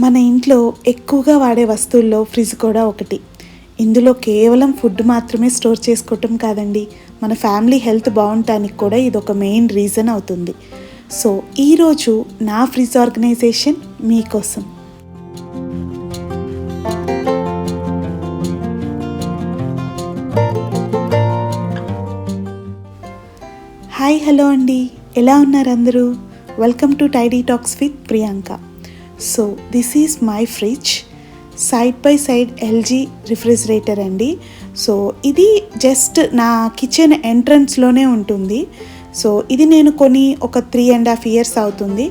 మన ఇంట్లో ఎక్కువగా వాడే వస్తువుల్లో ఫ్రిడ్జ్ కూడా ఒకటి. ఇందులో కేవలం ఫుడ్ మాత్రమే స్టోర్ చేసుకోవటం కాదండి, మన ఫ్యామిలీ హెల్త్ బాగుండటానికి కూడా ఇది ఒక మెయిన్ రీజన్ అవుతుంది. సో ఈరోజు నా ఫ్రిడ్జ్ ఆర్గనైజేషన్ మీకోసం. హాయ్, హలో అండి, ఎలా ఉన్నారు అందరూ? Welcome to tidy talks with Priyanka. So this is my fridge, side by side LG refrigerator అండి. సో ఇది జస్ట్ నా కిచెన్ ఎంట్రన్స్లోనే ఉంటుంది. సో ఇది నేను కొని ఒక 3.5 years అవుతుంది.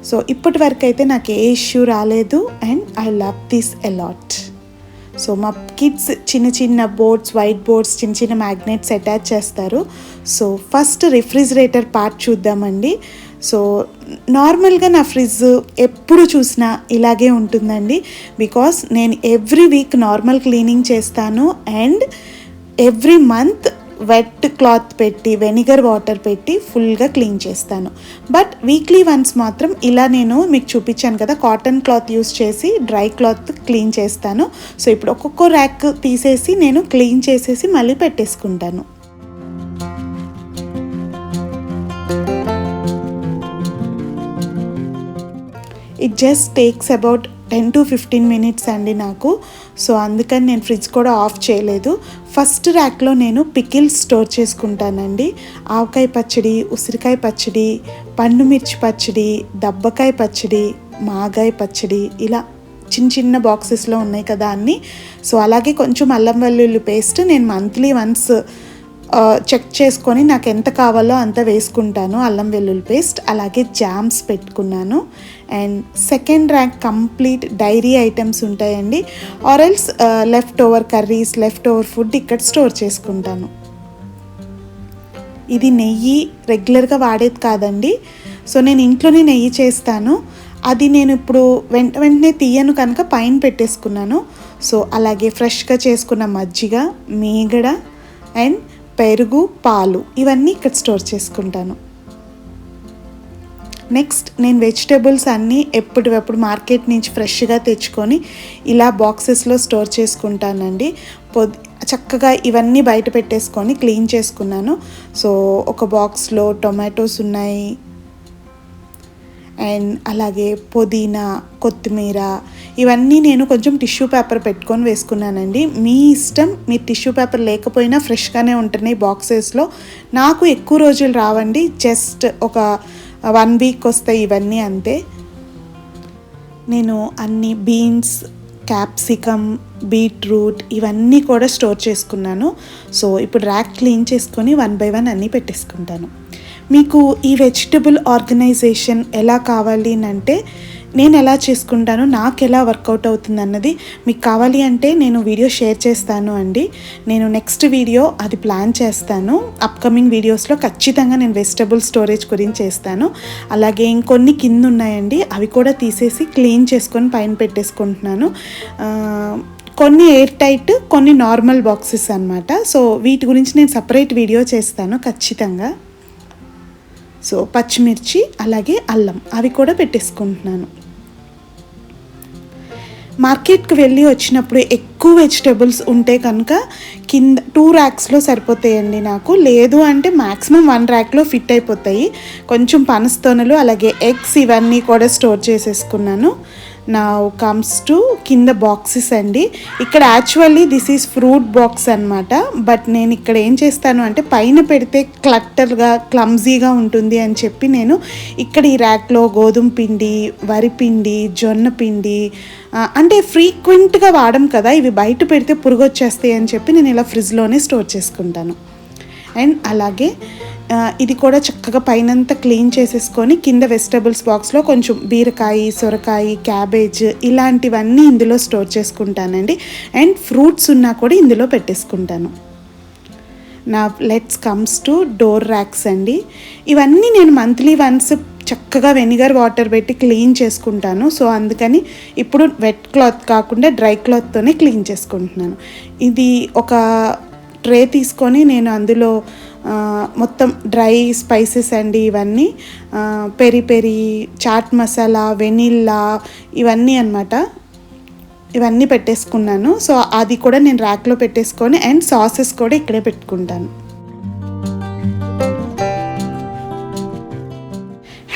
సో ఇప్పటి వరకు అయితే నాకు ఏ ఇష్యూ రాలేదు and I love this a lot. So మా కిడ్స్ చిన్న చిన్న బోర్డ్స్, వైట్ బోర్డ్స్, చిన్న చిన్న మ్యాగ్నెట్స్ అటాచ్ చేస్తారు. సో ఫస్ట్ రిఫ్రిజిరేటర్ పార్ట్ చూద్దామండి. సో నార్మల్గా నా ఫ్రిడ్జ్ ఎప్పుడు చూసినా ఇలాగే ఉంటుందండి, బికాస్ నేను ఎవ్రీ వీక్ నార్మల్ క్లీనింగ్ చేస్తాను and every month wet cloth పెట్టి వెనిగర్ వాటర్ పెట్టి ఫుల్గా క్లీన్ చేస్తాను. బట్ వీక్లీ వన్స్ మాత్రం ఇలా నేను మీకు చూపించాను కదా, కాటన్ క్లాత్ యూస్ చేసి డ్రై క్లాత్ క్లీన్ చేస్తాను. సో ఇప్పుడు ఒక్కొక్క ర్యాక్ తీసేసి నేను క్లీన్ చేసేసి మళ్ళీ పెట్టేసుకుంటాను. It just takes about 10 to 15 minutes అండి నాకు. సో అందుకని నేను ఫ్రిడ్జ్ కూడా ఆఫ్ చేయలేదు. ఫస్ట్ ర్యాక్లో నేను పికిల్స్ స్టోర్ చేసుకుంటానండి. ఆవకాయ పచ్చడి, ఉసిరికాయ పచ్చడి, పండు మిర్చి పచ్చడి, దబ్బకాయ పచ్చడి, మాగాయ పచ్చడి, ఇలా చిన్న చిన్న బాక్సెస్లో ఉన్నాయి కదా అన్నీ. సో అలాగే కొంచెం అల్లం వెల్లుల్లి పేస్ట్ నేను మంత్లీ వన్స్ చెక్ చేసుకొని నాకు ఎంత కావాలో అంత వేసుకుంటాను అల్లం వెల్లుల్లి పేస్ట్. అలాగే జామ్స్ పెట్టుకున్నాను. And second rack complete dairy items ఉంటాయండి, ఆర్ఎల్స్ left over curries, left over food ఇక్కడ స్టోర్ చేసుకుంటాను. ఇది నెయ్యి రెగ్యులర్గా వాడేది కాదండి. సో నేను ఇంట్లోనే నెయ్యి చేస్తాను. అది నేను ఇప్పుడు వెంటనే తీయను కనుక పైన పెట్టేసుకున్నాను. సో అలాగే ఫ్రెష్గా చేసుకున్న మజ్జిగ, మీగడ అండ్ పెరుగు, పాలు, ఇవన్నీ ఇక్కడ స్టోర్ చేసుకుంటాను. నెక్స్ట్ నేను వెజిటేబుల్స్ అన్నీ ఎప్పటికప్పుడు మార్కెట్ నుంచి ఫ్రెష్గా తెచ్చుకొని ఇలా బాక్సెస్లో స్టోర్ చేసుకుంటానండి. చక్కగా ఇవన్నీ బయట పెట్టేసుకొని క్లీన్ చేసుకున్నాను. సో ఒక బాక్స్లో టొమాటోస్ ఉన్నాయి అండ్ అలాగే పుదీనా, కొత్తిమీర, ఇవన్నీ నేను కొంచెం టిష్యూ పేపర్ పెట్టుకొని వేసుకున్నానండి. మీ ఇష్టం, మీరు టిష్యూ పేపర్ లేకపోయినా ఫ్రెష్గానే ఉంటున్నాయి బాక్సెస్లో. నాకు ఎక్కువ రోజులు రావండి, జస్ట్ ఒక 1 week వస్తాయి ఇవన్నీ అంతే. నేను అన్ని బీన్స్, క్యాప్సికమ్, బీట్రూట్ ఇవన్నీ కూడా స్టోర్ చేసుకున్నాను. సో ఇప్పుడు ర్యాక్ క్లీన్ చేసుకొని 1 by 1 అన్నీ పెట్టేసుకుంటాను. మీకు ఈ వెజిటబుల్ ఆర్గనైజేషన్ ఎలా కావాలి అంటే నేను ఎలా చేసుకుంటాను, నాకు ఎలా వర్కౌట్ అవుతుంది అన్నది మీకు కావాలి అంటే నేను వీడియో షేర్ చేస్తాను అండి. నేను నెక్స్ట్ వీడియో అది ప్లాన్ చేస్తాను. అప్కమింగ్ వీడియోస్లో ఖచ్చితంగా నేను వెజిటబుల్ స్టోరేజ్ గురించి చేస్తాను. అలాగే ఇంకొన్ని కింద ఉన్నాయండి, అవి కూడా తీసేసి క్లీన్ చేసుకొని పైన పెట్టేసుకుంటున్నాను. కొన్ని ఎయిర్ టైట్, కొన్ని నార్మల్ బాక్సెస్ అన్నమాట. సో వీటి గురించి నేను సపరేట్ వీడియో చేస్తాను ఖచ్చితంగా. సో పచ్చిమిర్చి అలాగే అల్లం అవి కూడా పెట్టేసుకుంటున్నాను. మార్కెట్కి వెళ్ళి వచ్చినప్పుడు ఎక్కువ వెజిటేబుల్స్ ఉంటే కనుక కింద 2 ర్యాక్స్లో సరిపోతాయండి నాకు. లేదు అంటే మ్యాక్సిమం 1 ర్యాక్లో ఫిట్ అయిపోతాయి. కొంచెం పనస్తోనలు అలాగే ఎగ్స్ ఇవన్నీ కూడా స్టోర్ చేసేసుకున్నాను. నా కమ్స్ టు కింద బాక్సెస్ అండి. ఇక్కడ actually this is fruit box అనమాట. బట్ నేను ఇక్కడ ఏం చేస్తాను అంటే పైన పెడితే క్లట్టర్గా, క్లమ్జీగా ఉంటుంది అని చెప్పి నేను ఇక్కడ ఈ ర్యాక్లో గోధుమ పిండి, వరి పిండి, జొన్న పిండి, అంటే ఫ్రీక్వెంట్గా వాడడం కదా, ఇవి బయట పెడితే పురుగు వచ్చేస్తాయి అని చెప్పి నేను ఇలా ఫ్రిడ్జ్లోనే స్టోర్ చేసుకుంటాను. అండ్ అలాగే ఇది కూడా చక్కగా పైనంతా క్లీన్ చేసేసుకొని కింద వెజిటబుల్స్ బాక్స్లో కొంచెం బీరకాయ, సొరకాయ, క్యాబేజ్ ఇలాంటివన్నీ ఇందులో స్టోర్ చేసుకుంటానండి. అండ్ ఫ్రూట్స్ ఉన్నా కూడా ఇందులో పెట్టేసుకుంటాను. నా let's comes to door racks అండి. ఇవన్నీ నేను మంత్లీ వన్స్ చక్కగా వెనిగర్ వాటర్ పెట్టి క్లీన్ చేసుకుంటాను. సో అందుకని ఇప్పుడు వెట్ క్లాత్ కాకుండా డ్రై క్లాత్తోనే క్లీన్ చేసుకుంటున్నాను. ఇది ఒక ట్రే తీసుకొని నేను అందులో మొత్తం డ్రై స్పైసెస్ అండి ఇవన్నీ, peri peri, chaat masala, vanilla, ఇవన్నీ అన్నమాట. ఇవన్నీ పెట్టేసుకున్నాను. సో అది కూడా నేను ర్యాక్లో పెట్టేసుకొని అండ్ సాసెస్ కూడా ఇక్కడే పెట్టుకుంటాను.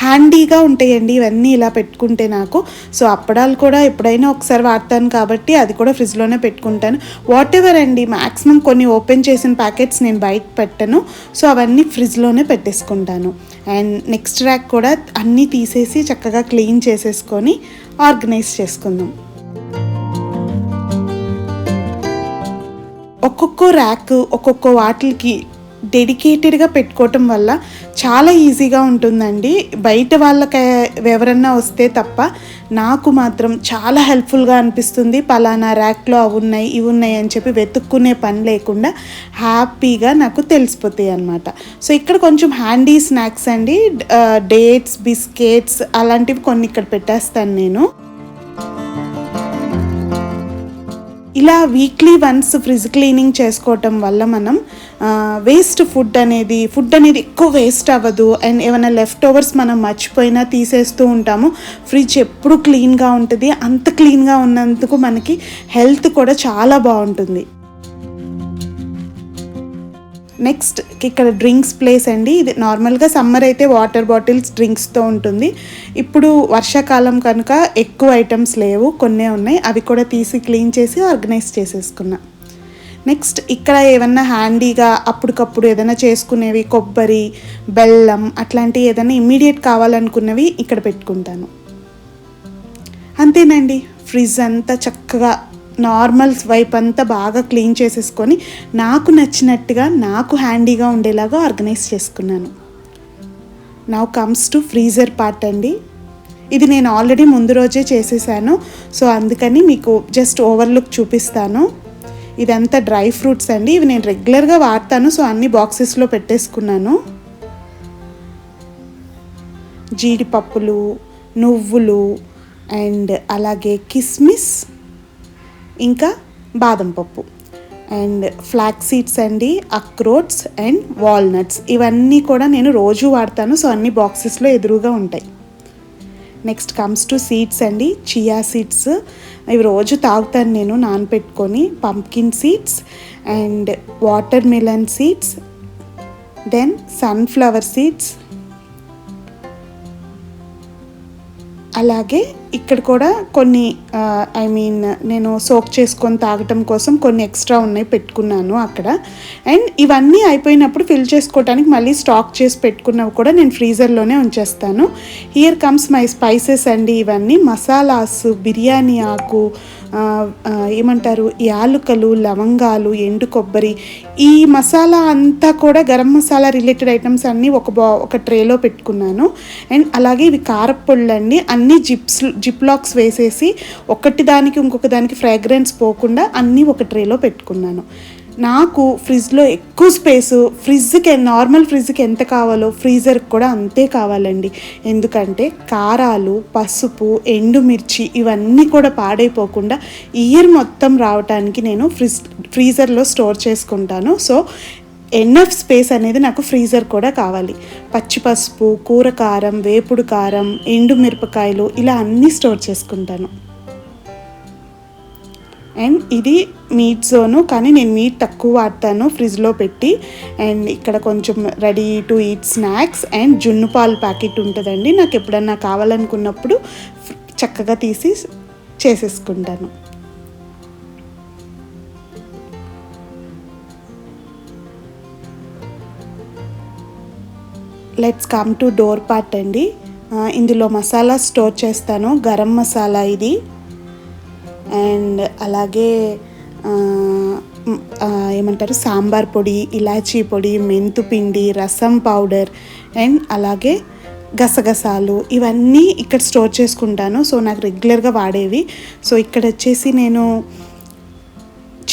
హ్యాండీగా ఉంటాయండి ఇవన్నీ ఇలా పెట్టుకుంటే నాకు. సో అప్పడాలు కూడా ఎప్పుడైనా ఒకసారి వాడతాను కాబట్టి అది కూడా ఫ్రిడ్జ్లోనే పెట్టుకుంటాను. వాట్ ఎవర్ అండి, మ్యాక్సిమం కొన్ని ఓపెన్ చేసిన ప్యాకెట్స్ నేను బయట పెట్టను. సో అవన్నీ ఫ్రిడ్జ్లోనే పెట్టేసుకుంటాను. అండ్ నెక్స్ట్ ర్యాక్ కూడా అన్నీ తీసేసి చక్కగా క్లీన్ చేసేసుకొని ఆర్గనైజ్ చేసుకుందాం. ఒక్కొక్క ర్యాక్ ఒక్కొక్క వాటికి డెడికేటెడ్గా పెట్టుకోవటం వల్ల చాలా ఈజీగా ఉంటుందండి. బయట వాళ్ళకి ఎవరన్నా వస్తే తప్ప నాకు మాత్రం చాలా హెల్ప్ఫుల్గా అనిపిస్తుంది. పలానా ర్యాక్లో అవి ఉన్నాయి ఇవి ఉన్నాయి అని చెప్పి వెతుక్కునే పని లేకుండా హ్యాపీగా నాకు తెలిసిపోతాయి అన్నమాట. సో ఇక్కడ కొంచెం హ్యాండీ స్నాక్స్ అండి, డేట్స్, బిస్కెట్స్ అలాంటివి కొన్ని ఇక్కడ పెట్టేస్తాను నేను. ఇలా వీక్లీ వన్స్ ఫ్రిడ్జ్ క్లీనింగ్ చేసుకోవటం వల్ల మనం ఫుడ్ అనేది ఎక్కువ వేస్ట్ అవ్వదు. అండ్ ఏమైనా లెఫ్ట్ ఓవర్స్ మనం మర్చిపోయినా తీసేస్తూ ఉంటాము. ఫ్రిడ్జ్ ఎప్పుడు క్లీన్గా ఉంటుంది. అంత క్లీన్గా ఉన్నందుకు మనకి హెల్త్ కూడా చాలా బాగుంటుంది. నెక్స్ట్ ఇక్కడ డ్రింక్స్ ప్లేస్ అండి. ఇది నార్మల్గా సమ్మర్ అయితే వాటర్ బాటిల్స్ డ్రింక్స్తో ఉంటుంది. ఇప్పుడు వర్షాకాలం కనుక ఎక్కువ ఐటమ్స్ లేవు, కొన్నే ఉన్నాయి. అవి కూడా తీసి క్లీన్ చేసి ఆర్గనైజ్ చేసేసుకున్నా. నెక్స్ట్ ఇక్కడ ఏమన్నా హ్యాండీగా అప్పటికప్పుడు ఏదైనా చేసుకునేవి, కొబ్బరి, బెల్లం అట్లాంటివి ఏదైనా ఇమ్మీడియట్ కావాలనుకున్నవి ఇక్కడ పెట్టుకుంటాను. అంతేనండి, ఫ్రిడ్జ్ అంతా చక్కగా నార్మల్ వైప్ అంతా బాగా క్లీన్ చేసేసుకొని నాకు నచ్చినట్టుగా నాకు హ్యాండీగా ఉండేలాగా ఆర్గనైజ్ చేసుకున్నాను. Now comes to freezer part అండి. ఇది నేను ఆల్రెడీ ముందు రోజే చేసేసాను. సో అందుకని మీకు జస్ట్ ఓవర్లుక్ చూపిస్తాను. ఇదంతా డ్రై ఫ్రూట్స్ అండి. ఇవి నేను రెగ్యులర్గా వాడతాను. సో అన్ని బాక్సెస్లో పెట్టేసుకున్నాను. జీడిపప్పులు, నువ్వులు అండ్ అలాగే కిస్మిస్, ఇంకా బాదం పప్పు అండ్ ఫ్లాక్ సీడ్స్ అండి, అక్రోట్స్ అండ్ వాల్నట్స్, ఇవన్నీ కూడా నేను రోజు వాడతాను. సో అన్ని బాక్సెస్లో ఎదురుగా ఉంటాయి. నెక్స్ట్ కమ్స్ టు సీడ్స్ అండి. చియా సీడ్స్, ఇవి రోజు తాగుతాను నేను నానపెట్టుకొని. Pumpkin seeds and watermelon seeds, then sunflower seeds. అలాగే ఇక్కడ కూడా కొన్ని నేను సోక్ చేసుకొని తాగటం కోసం కొన్ని ఎక్స్ట్రా ఉన్నాయి పెట్టుకున్నాను అక్కడ. అండ్ ఇవన్నీ అయిపోయినప్పుడు ఫిల్ చేసుకోవడానికి మళ్ళీ స్టాక్ చేసి పెట్టుకున్నవి కూడా నేను ఫ్రీజర్లోనే ఉంచేస్తాను. హియర్ కమ్స్ మై స్పైసెస్ అండి. ఇవన్నీ మసాలాస్, బిర్యానీ ఆకు, ఏమంటారు, యాలుకలు, లవంగాలు, ఎండు కొబ్బరి, ఈ మసాలా అంతా కూడా గరం మసాలా రిలేటెడ్ ఐటమ్స్ అన్నీ ఒక ట్రేలో పెట్టుకున్నాను. అండ్ అలాగే ఇవి కారపొళ్ళు అండి. అన్నీ జిప్ లాక్స్ వేసేసి ఒకటి దానికి ఇంకొక దానికి ఫ్రాగ్రెన్స్ పోకుండా అన్నీ ఒక ట్రేలో పెట్టుకున్నాను. నాకు ఫ్రిడ్జ్లో ఎక్కువ స్పేసు, నార్మల్ ఫ్రిడ్జ్కి ఎంత కావాలో ఫ్రీజర్కి కూడా అంతే కావాలండి. ఎందుకంటే కారాలు, పసుపు, ఎండుమిర్చి ఇవన్నీ కూడా పాడైపోకుండా ఇయర్ మొత్తం రావటానికి నేను ఫ్రీజర్లో స్టోర్ చేసుకుంటాను. సో ఎనఫ్ స్పేస్ అనేది నాకు ఫ్రీజర్ కూడా కావాలి. పచ్చి పసుపు, కూర కారం, వేపుడు కారం, ఎండు మిరపకాయలు ఇలా అన్నీ స్టోర్ చేసుకుంటాను. అండ్ ఇది మీట్ జోను, కానీ నేను మీట్ తక్కువ వాడతాను ఫ్రిడ్జ్లో పెట్టి. అండ్ ఇక్కడ కొంచెం ready to eat snacks and జున్ను పాలు ప్యాకెట్ ఉంటుందండి. నాకు ఎప్పుడన్నా కావాలనుకున్నప్పుడు చక్కగా తీసి చేసేసుకుంటాను. Let's come to door part అండి. ఇందులో మసాలా స్టోర్ చేస్తాను. గరం మసాలా ఇది, అండ్ అలాగే ఏమంటారు, సాంబార్ పొడి, ఇలాచీ పొడి, మెంతు పిండి, రసం పౌడర్ అండ్ అలాగే గసగసాలు, ఇవన్నీ ఇక్కడ స్టోర్ చేసుకుంటాను. సో నాకు రెగ్యులర్గా వాడేవి. సో ఇక్కడ వచ్చేసి నేను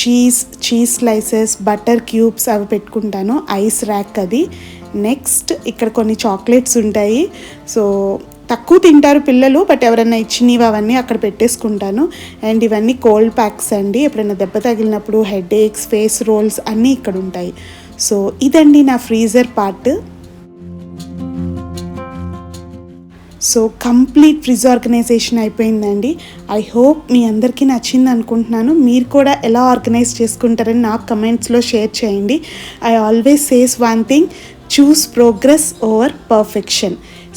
చీజ్ స్లైసెస్, బటర్ క్యూబ్స్ అవి పెట్టుకుంటాను. ఐస్ ర్యాక్ అది. నెక్స్ట్ ఇక్కడ కొన్ని చాక్లెట్స్ ఉంటాయి. సో తక్కువ తింటారు పిల్లలు, బట్ ఎవరైనా ఇచ్చినవి అవన్నీ అక్కడ పెట్టేసుకుంటాను. అండ్ ఇవన్నీ కోల్డ్ ప్యాక్స్ అండి. ఎప్పుడైనా దెబ్బ తగిలినప్పుడు హెడ్ ఏక్స్, ఫేస్ రోల్స్ అన్నీ ఇక్కడ ఉంటాయి. సో ఇదండి నా freezer part. So complete fridge organization అయిపోయిందండి. ఐ హోప్ మీ అందరికీ నచ్చింది అనుకుంటున్నాను. మీరు కూడా ఎలా ఆర్గనైజ్ చేసుకుంటారని నాకు కమెంట్స్లో షేర్ చేయండి. I always says one thing, choose progress over perfection.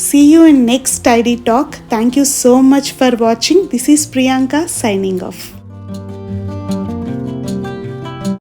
See you in next tidy talk. Thank you so much for watching. This is Priyanka signing off.